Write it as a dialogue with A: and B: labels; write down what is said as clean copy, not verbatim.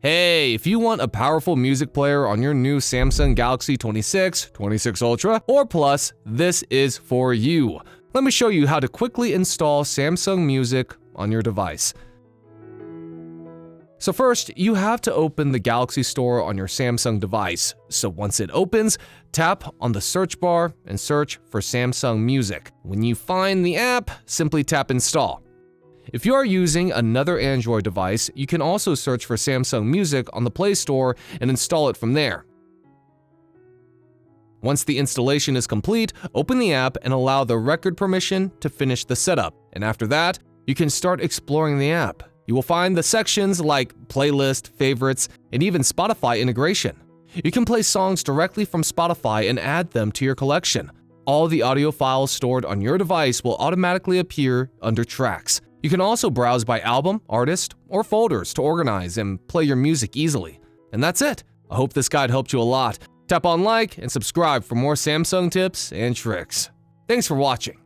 A: Hey, if you want a powerful music player on your new Samsung Galaxy S26, 26 Ultra, or Plus, this is for you. Let me show you how to quickly install Samsung Music on your device. So first, you have to open the Galaxy Store on your Samsung device. So once it opens, tap on the search bar and search for Samsung Music. When you find the app, simply tap Install. If you are using another Android device, you can also search for Samsung Music on the Play Store and install it from there. Once the installation is complete, open the app and allow the record permission to finish the setup. And after that, you can start exploring the app. You will find the sections like Playlist, Favorites, and even Spotify integration. You can play songs directly from Spotify and add them to your collection. All the audio files stored on your device will automatically appear under Tracks. You can also browse by album, artist, or folders to organize and play your music easily. And that's it. I hope this guide helped you a lot. Tap on like and subscribe for more Samsung tips and tricks. Thanks for watching.